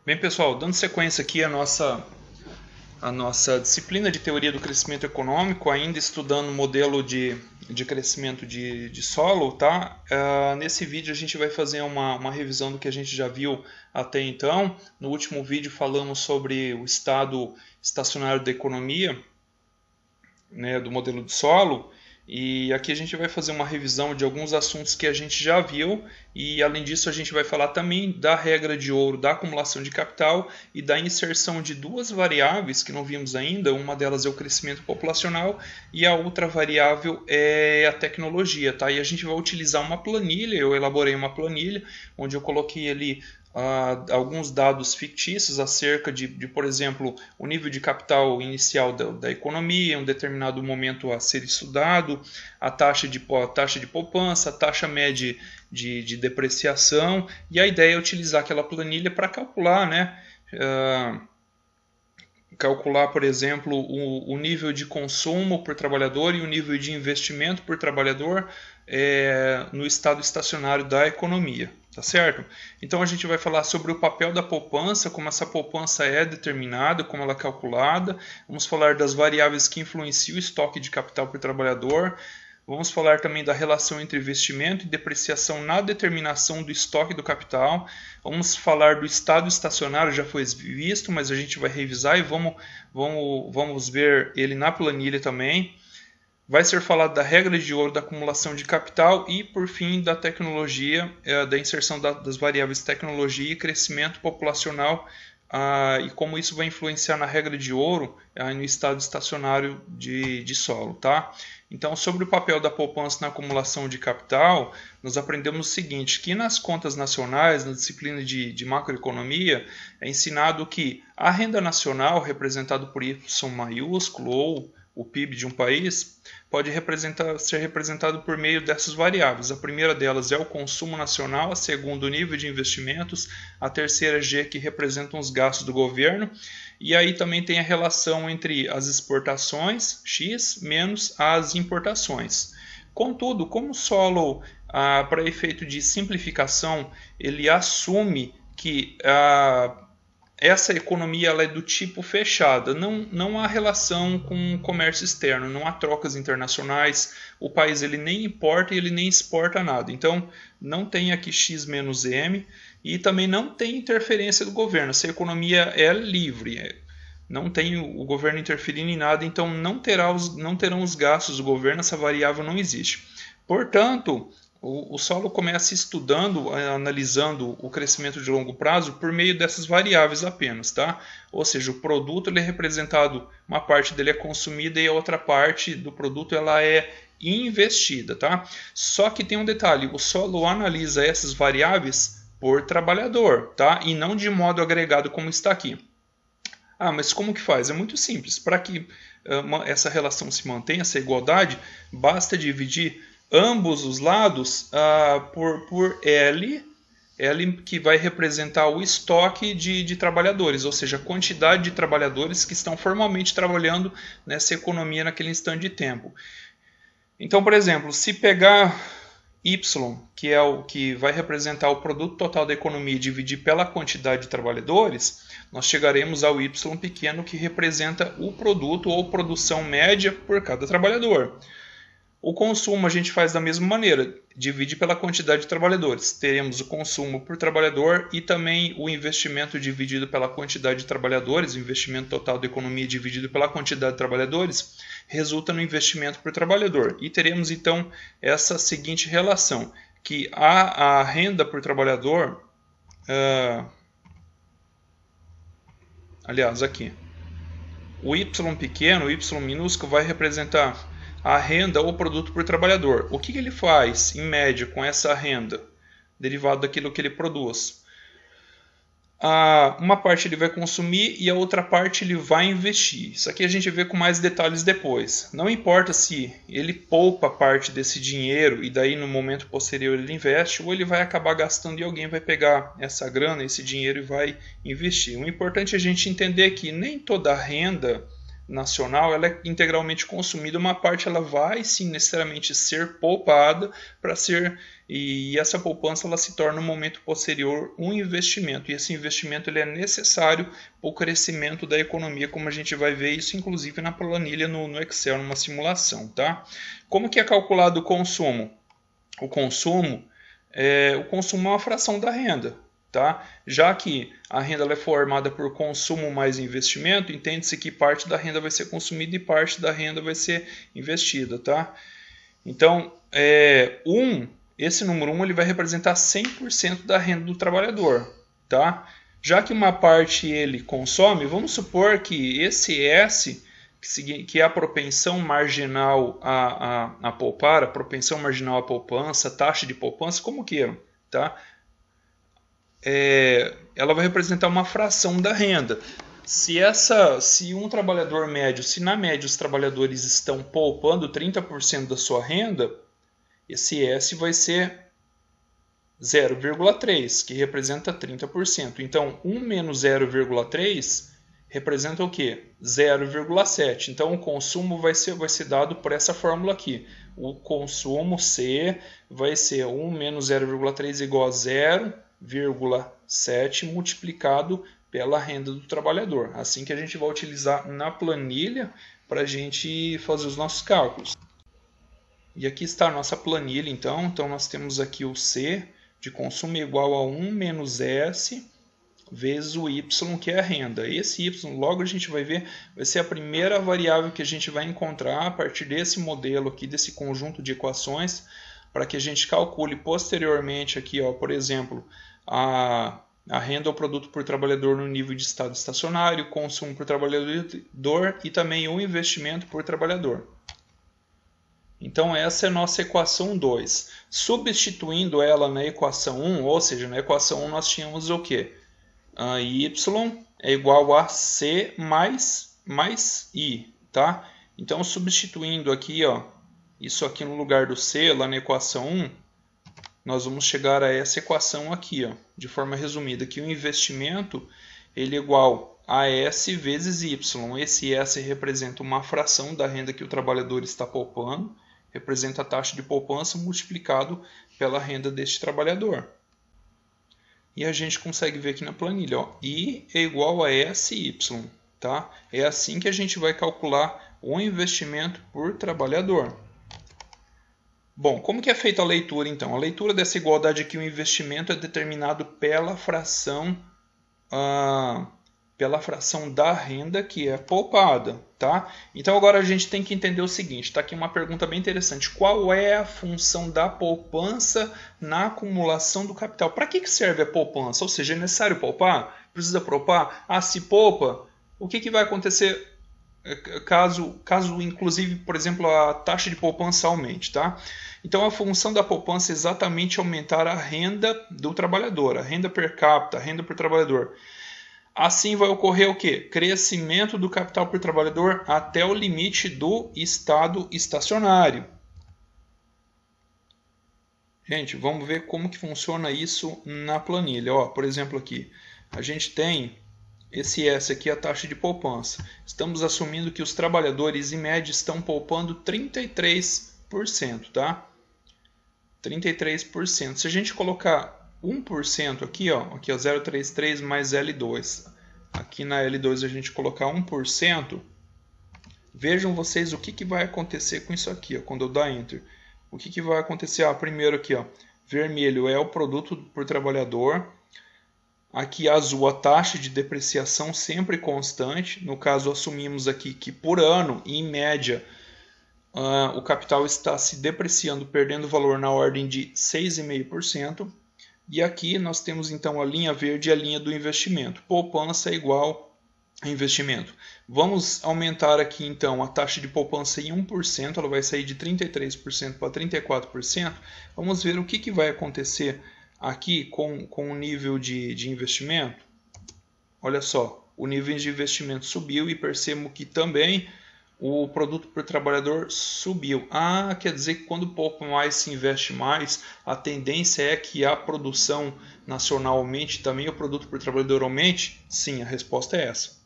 Bem, pessoal, dando sequência aqui a nossa disciplina de teoria do crescimento econômico, ainda estudando o modelo de crescimento de solo, tá? Nesse vídeo a gente vai fazer uma revisão do que a gente já viu até então. No último vídeo falamos sobre o estado estacionário da economia, né, do modelo de solo. E aqui a gente vai fazer uma revisão de alguns assuntos que a gente já viu e, além disso, a gente vai falar também da regra de ouro da acumulação de capital e da inserção de duas variáveis que não vimos ainda. Uma delas é o crescimento populacional e a outra variável é a tecnologia, tá? E a gente vai utilizar uma planilha, eu elaborei uma planilha onde eu coloquei ali alguns dados fictícios acerca por exemplo, o nível de capital inicial da economia em um determinado momento a ser estudado, a taxa de poupança, a taxa média de depreciação, e a ideia é utilizar aquela planilha para calcular, né? Calcular, por exemplo, o nível de consumo por trabalhador e o nível de investimento por trabalhador no estado estacionário da economia, tá certo? Então a gente vai falar sobre o papel da poupança, como essa poupança é determinada, como ela é calculada, vamos falar das variáveis que influenciam o estoque de capital por trabalhador. Vamos falar também da relação entre investimento e depreciação na determinação do estoque do capital. Vamos falar do estado estacionário, já foi visto, mas a gente vai revisar e vamos ver ele na planilha também. Vai ser falado da regra de ouro da acumulação de capital e, por fim, da tecnologia, da inserção das variáveis tecnologia e crescimento populacional, e como isso vai influenciar na regra de ouro no estado estacionário de solo, tá? Então, sobre o papel da poupança na acumulação de capital, nós aprendemos o seguinte, que nas contas nacionais, na disciplina de macroeconomia, é ensinado que a renda nacional, representada por Y maiúsculo, ou o PIB de um país, pode ser representado por meio dessas variáveis. A primeira delas é o consumo nacional, a segunda o nível de investimentos, a terceira G, que representam os gastos do governo, e aí também tem a relação entre as exportações, X, menos as importações. Contudo, como o solo, para efeito de simplificação, ele assume que essa economia ela é do tipo fechada, não há relação com o comércio externo, não há trocas internacionais, o país ele nem importa e ele nem exporta nada. Então, não tem aqui X menos M e também não tem interferência do governo. Essa economia é livre, não tem o governo interferindo em nada, então não terão os gastos do governo, essa variável não existe. Portanto, o solo começa estudando, analisando o crescimento de longo prazo por meio dessas variáveis apenas, tá? Ou seja, o produto ele é representado, uma parte dele é consumida e a outra parte do produto ela é investida, tá? Só que tem um detalhe, o solo analisa essas variáveis por trabalhador, tá? E não de modo agregado como está aqui. Mas como que faz? É muito simples. Para que essa relação se mantenha, essa igualdade, basta dividir ambos os lados por L que vai representar o estoque de trabalhadores, ou seja, a quantidade de trabalhadores que estão formalmente trabalhando nessa economia naquele instante de tempo. Então, por exemplo, se pegar Y, que é o que vai representar o produto total da economia e dividir pela quantidade de trabalhadores, nós chegaremos ao Y pequeno que representa o produto ou produção média por cada trabalhador. O consumo a gente faz da mesma maneira, divide pela quantidade de trabalhadores. Teremos o consumo por trabalhador e também o investimento dividido pela quantidade de trabalhadores, o investimento total da economia dividido pela quantidade de trabalhadores, resulta no investimento por trabalhador. E teremos então essa seguinte relação, que a renda por trabalhador, aliás, aqui, o Y pequeno, o Y minúsculo vai representar a renda ou produto por trabalhador. O que ele faz, em média, com essa renda, derivado daquilo que ele produz? Uma parte ele vai consumir e a outra parte ele vai investir. Isso aqui a gente vê com mais detalhes depois. Não importa se ele poupa parte desse dinheiro e daí no momento posterior ele investe, ou ele vai acabar gastando e alguém vai pegar essa grana, esse dinheiro e vai investir. O importante é a gente entender que nem toda renda nacional ela é integralmente consumida, uma parte ela vai sim necessariamente ser poupada para ser, e essa poupança ela se torna no momento posterior um investimento, e esse investimento ele é necessário para o crescimento da economia, como a gente vai ver isso inclusive na planilha no Excel, numa simulação, tá? Como que é calculado o consumo? O consumo é uma fração da renda. Tá? Já que a renda é formada por consumo mais investimento, entende-se que parte da renda vai ser consumida e parte da renda vai ser investida. Tá? Então, esse número 1 ele vai representar 100% da renda do trabalhador. Tá? Já que uma parte ele consome, vamos supor que esse S, que é a propensão marginal a poupar, a propensão marginal à poupança, a taxa de poupança, como queiram, tá? Ela vai representar uma fração da renda. Se um trabalhador médio, se na média os trabalhadores estão poupando 30% da sua renda, esse S vai ser 0,3, que representa 30%. Então, 1 menos 0,3 representa o quê? 0,7. Então, o consumo vai ser dado por essa fórmula aqui. O consumo C vai ser 1 menos 0,3 igual a 0,7 multiplicado pela renda do trabalhador. Assim que a gente vai utilizar na planilha para a gente fazer os nossos cálculos. E aqui está a nossa planilha, então. Então, nós temos aqui o C de consumo igual a 1 menos S vezes o Y, que é a renda. Esse Y, logo a gente vai ver, vai ser a primeira variável que a gente vai encontrar a partir desse modelo aqui, desse conjunto de equações, para que a gente calcule posteriormente aqui, ó, por exemplo, a renda ou produto por trabalhador no nível de estado estacionário, consumo por trabalhador e também o investimento por trabalhador. Então essa é a nossa equação 2. Substituindo ela na equação 1, ou seja, na equação 1 nós tínhamos o quê? Y é igual a C mais I, tá? Então substituindo aqui, ó, isso aqui no lugar do C, lá na equação 1, nós vamos chegar a essa equação aqui, ó, de forma resumida, que o investimento ele é igual a S vezes Y. Esse S representa uma fração da renda que o trabalhador está poupando, representa a taxa de poupança multiplicado pela renda deste trabalhador. E a gente consegue ver aqui na planilha, ó, I é igual a SY. Tá? É assim que a gente vai calcular o investimento por trabalhador. Bom, como que é feita a leitura então? A leitura dessa igualdade aqui, o investimento é determinado pela fração da renda que é poupada, tá? Então agora a gente tem que entender o seguinte, está aqui uma pergunta bem interessante. Qual é a função da poupança na acumulação do capital? Para que serve a poupança? Ou seja, é necessário poupar? Precisa poupar? Se poupa, o que vai acontecer caso inclusive, por exemplo, a taxa de poupança aumente, tá? Então a função da poupança é exatamente aumentar a renda do trabalhador, a renda per capita, a renda por trabalhador. Assim vai ocorrer o quê? Crescimento do capital por trabalhador até o limite do estado estacionário. Gente, vamos ver como que funciona isso na planilha. Ó, por exemplo, aqui a gente tem esse S aqui, a taxa de poupança. Estamos assumindo que os trabalhadores em média estão poupando 33%, tá? 33%. Se a gente colocar 1% aqui, ó, 0,33 mais L2. Aqui na L2 a gente colocar 1%. Vejam vocês o que vai acontecer com isso aqui, ó, quando eu dar Enter. O que vai acontecer? Primeiro aqui, ó, vermelho é o produto por trabalhador. Aqui azul a taxa de depreciação sempre constante. No caso, assumimos aqui que por ano, em média, o capital está se depreciando, perdendo valor na ordem de 6,5%. E aqui nós temos então a linha verde e a linha do investimento. Poupança é igual a investimento. Vamos aumentar aqui então a taxa de poupança em 1%. Ela vai sair de 33% para 34%. Vamos ver o que vai acontecer aqui com o nível de investimento. Olha só, o nível de investimento subiu e percebo que também o produto por trabalhador subiu. Quer dizer que quando poupa mais, se investe mais, a tendência é que a produção nacional aumente, também o produto por trabalhador aumente? Sim, a resposta é essa.